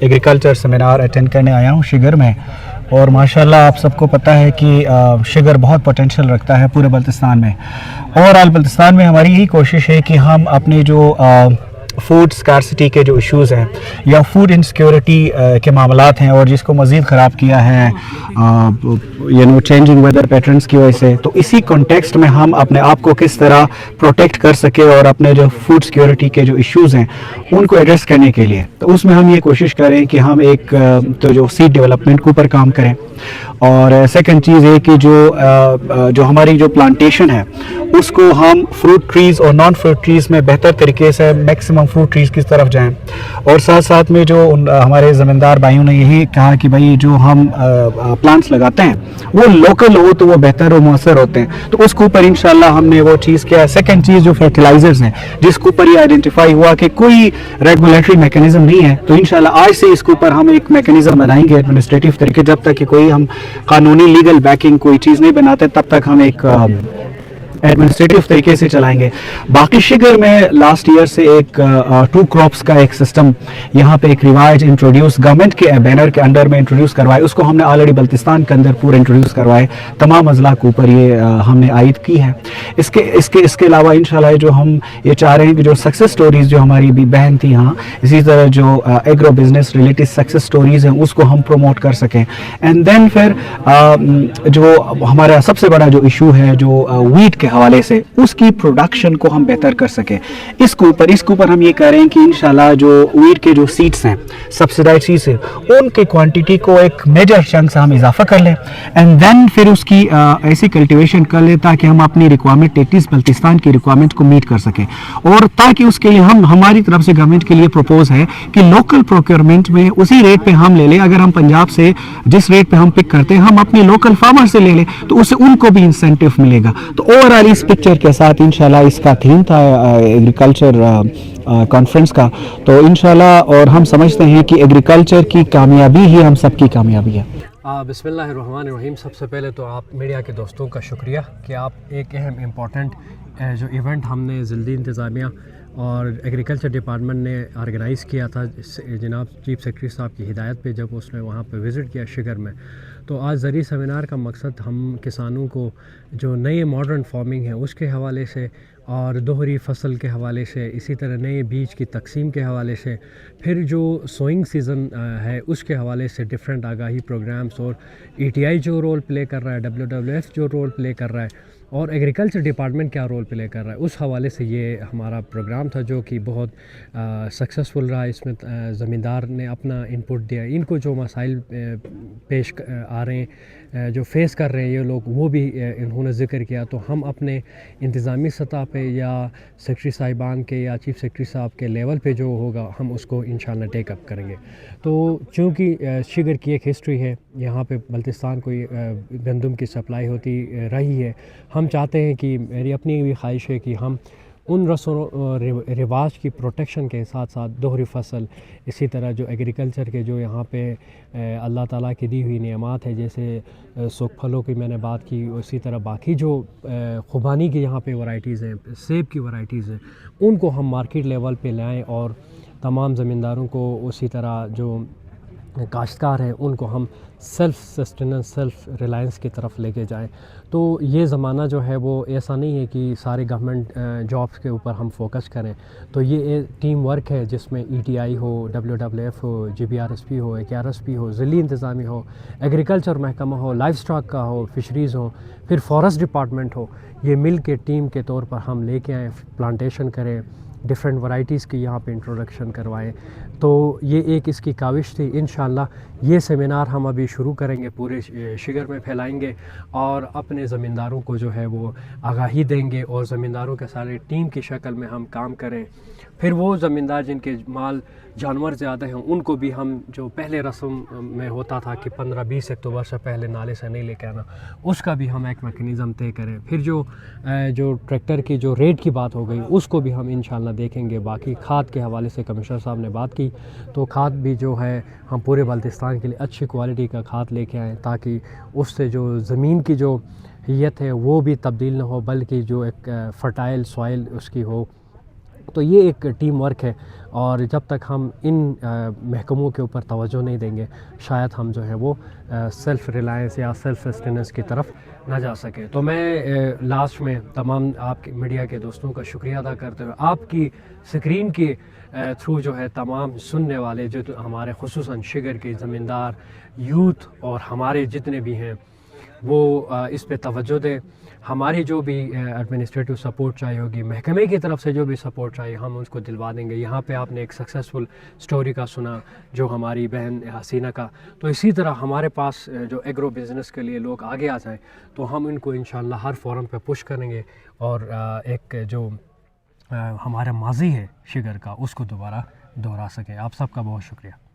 Agriculture seminar attend करने आया हूँ शिगर में। और माशाल्लाह आप सबको पता है कि शिगर बहुत पोटेंशियल रखता है पूरे बल्तिस्तान में। ओवरऑल बल्तिस्तान में हमारी यही कोशिश है कि हम अपने जो फूड स्कार्सिटी के जो इश्यूज़ हैं या फूड इनसिक्योरिटी के मामलात हैं और जिसको मज़ीद ख़राब किया है चेंजिंग वेदर पैटर्न्स की वजह से, तो इसी कॉन्टेक्स्ट में हम अपने आप को किस तरह प्रोटेक्ट कर सके और अपने जो फूड सिक्योरिटी के जो इश्यूज़ हैं उनको एड्रेस करने के लिए, तो उसमें हम ये कोशिश करें कि हम एक तो जो सीड डेवलपमेंट के ऊपर काम करें। और सेकंड चीज़ है कि जो हमारी जो प्लांटेशन है उसको हम फ्रूट ट्रीज़ और नॉन फ्रूट ट्रीज़ में बेहतर तरीके से मैक्सिमम फ्रूट ट्रीज़ की तरफ जाएं। और साथ साथ में जो हमारे ज़मींदार भाइयों ने यही कहा कि भाई जो हम प्लांट्स लगाते हैं वो लोकल हो तो वो बेहतर और मौसर होते हैं, तो उसके ऊपर इंशाल्लाह हमने वो चीज़ किया है। सेकंड चीज़ जो फर्टिलाइजर्स हैं जिसके ऊपर ये आइडेंटिफाई हुआ कि कोई रेगुलेटरी मैकेनिज्म नहीं है, तो इंशाल्लाह आज से इसके ऊपर हम एक मैकेनिज्म बनाएंगे एडमिनिस्ट्रेटिव तरीके। जब तक कि कोई हम कानूनी लीगल बैकिंग कोई चीज़ नहीं बनाते तब तक हम एक एडमिनिस्ट्रेटिव तरीके से चलाएंगे। बाकी शिगर में लास्ट ईयर से एक टू क्रॉप्स का एक सिस्टम यहाँ पे एक रिवाज इंट्रोड्यूस गवर्नमेंट के बैनर के अंडर में इंट्रोड्यूस करवाए, उसको हमने ऑलरेडी बल्तिस्तान के अंदर पूरा इंट्रोड्यूस करवाए, तमाम अजला के ऊपर ये हमने आयद की है। इसके अलावा इंशाल्लाह जो हम ये चाह रहे हैं कि जो सक्सेस स्टोरीज जो हमारी भी बहन थी यहाँ, इसी तरह जो agro business related success stories हैं उसको हम प्रमोट कर सकें। एंड देन फिर जो हमारा सबसे बड़ा जो इशू है जो वीट के हवाले से, उसकी प्रोडक्शन को हम बेहतर कर सके। इसके ऊपर हम ये कह रहे हैं कि इंशाल्लाह जो वीट के जो सीड्स हैं सब्सिडाइज सीड्स हैं उनके क्वांटिटी को एक मेजर चंक से हम इजाफा कर लें एंड देन फिर उसकी ऐसी कल्टीवेशन कर लें ताकि हम अपनी रिक्वायरमेंट एटलीस्ट बल्तिस्तान की रिक्वायरमेंट को मीट कर सकें। और ताकि उसके लिए हम हमारी तरफ से गवर्नमेंट के लिए प्रपोज है कि लोकल प्रोक्योरमेंट में उसी रेट पे हम ले लें। अगर हम पंजाब से जिस रेट पे हम पिक करते हैं हम अपने लोकल फार्मर से ले लें तो उससे उनको भी इंसेंटिव मिलेगा। तो ओवरऑल इस पिक्चर के साथ इंशाल्लाह इसका थीम था एग्रीकल्चर कॉन्फ्रेंस का, तो इंशाल्लाह और हम समझते हैं कि एग्रीकल्चर की कामयाबी ही हम सबकी कामयाबी है। बिस्मिल्लाहिर्रहमानिर्रहीम। सबसे पहले तो आप मीडिया के दोस्तों का शुक्रिया कि आप एक अहम इम्पॉर्टेंट जो इवेंट हमने ज़िल्दी इंतज़ामिया और एग्रीकल्चर डिपार्टमेंट ने ऑर्गेनाइज़ किया था जनाब चीफ सेक्रेटरी साहब की हिदायत पे, जब उसने वहाँ पे विज़िट किया शिगर में, तो आज ज़री सेमिनार का मकसद हम किसानों को जो नए मॉडर्न फार्मिंग है उसके हवाले से और दोहरी फसल के हवाले से, इसी तरह नए बीज की तकसीम के हवाले से, फिर जो सोइंग सीज़न है उसके हवाले से डिफरेंट आगाही प्रोग्राम्स और ETI जो रोल प्ले कर रहा है, WWF जो रोल प्ले कर रहा है और एग्रीकल्चर डिपार्टमेंट क्या रोल प्ले कर रहा है, उस हवाले से ये हमारा प्रोग्राम था जो कि बहुत सक्सेसफुल रहा। इसमें ज़मींदार ने अपना इनपुट दिया, इनको जो मसाइल पेश आ रहे हैं जो फेस कर रहे हैं ये लोग, वो भी इन्होंने ज़िक्र किया। तो हम अपने इंतज़ामी सतह पे या सेक्रेटरी साहिबान के या चीफ सेक्रेटरी साहब के लेवल पे जो होगा हम उसको इंशाल्लाह टेक अप करेंगे। तो चूँकि शिगर की एक हिस्ट्री है, यहाँ पे बल्तिस्तान को गंदम की सप्लाई होती रही है, हम चाहते हैं कि मेरी अपनी भी ख्वाहिश है कि हम उन रस्म रिवाज की प्रोटेक्शन के साथ साथ दोहरी फसल, इसी तरह जो एग्रीकल्चर के जो यहाँ पे अल्लाह ताला की दी हुई नेमत है, जैसे सूख फलों की मैंने बात की, उसी तरह बाकी जो खुबानी की यहाँ पे वैरायटीज़ हैं, सेब की वैरायटीज़ हैं, उनको हम मार्केट लेवल पे लाएँ और तमाम ज़मींदारों को, उसी तरह जो काश्तकार हैं उनको हम सेल्फ़ सस्टेनेंस सेल्फ़ रिलायंस की तरफ लेके जाएं। तो ये ज़माना जो है वो ऐसा नहीं है कि सारे गवर्नमेंट जॉब्स के ऊपर हम फोकस करें, तो ये टीम वर्क है जिसमें ETI हो, WWF हो, GBRSP हो, AKRSP हो, ज़िली इंतज़ामी हो, एग्रीकल्चर महकमा हो, लाइफ स्टॉक का हो, फिशरीज़ हो, फिर फॉरेस्ट डिपार्टमेंट हो, ये मिल के टीम के तौर पर हम लेके आएँ, प्लांटेशन करें, डिफरेंट वैरायटीज़ की यहाँ पे इंट्रोडक्शन करवाएं। तो ये एक इसकी काविश थी। इंशाल्लाह ये सेमिनार हम अभी शुरू करेंगे, पूरे शिगर में फैलाएंगे और अपने ज़मींदारों को जो है वो आगाही देंगे और ज़मींदारों के सारे टीम की शक्ल में हम काम करें। फिर वो ज़मींदार जिनके माल जानवर ज़्यादा हैं उनको भी हम, जो पहले रस्म में होता था कि 15-20 अक्टूबर से पहले नाले से नहीं लेके आना, उसका भी हम एक मैकेनिज़्म तय करें। फिर जो ट्रैक्टर की जो रेट की बात हो गई उसको भी हम इंशाल्लाह देखेंगे। बाकी खाद के हवाले से कमिश्नर साहब ने बात की, तो खाद भी जो है हम पूरे बल्तिस्तान के लिए अच्छी क्वालिटी का खाद लेके आएँ ताकि उससे जो ज़मीन की जो हियत है वो भी तब्दील ना हो, बल्कि जो एक फर्टाइल सॉइल उसकी हो تو یہ ایک ٹیم ورک ہے، اور جب تک ہم ان محکموں کے اوپر توجہ نہیں دیں گے شاید ہم جو ہے وہ سیلف ریلائنس یا سیلف سسٹیننس کی طرف نہ جا سکیں۔ تو میں لاسٹ میں تمام آپ کے میڈیا کے دوستوں کا شکریہ ادا کرتے ہوئے آپ کی اسکرین کے تھرو جو ہے تمام سننے والے جو ہمارے خصوصاً شگر کے زمیندار، یوتھ اور ہمارے جتنے بھی ہیں وہ اس پہ توجہ دیں۔ ہماری جو بھی ایڈمنسٹریٹو سپورٹ چاہیے ہوگی، محکمے کی طرف سے جو بھی سپورٹ چاہیے ہم اس کو دلوا دیں گے۔ یہاں پہ آپ نے ایک سکسیسفل سٹوری کا سنا جو ہماری بہن حسینہ کا، تو اسی طرح ہمارے پاس جو ایگرو بزنس کے لیے لوگ آگے آ جائیں تو ہم ان کو انشاءاللہ ہر فورم پہ پش کریں گے، اور ایک جو ہمارا ماضی ہے شگر کا اس کو دوبارہ دہرا سکیں۔ آپ سب کا بہت شکریہ۔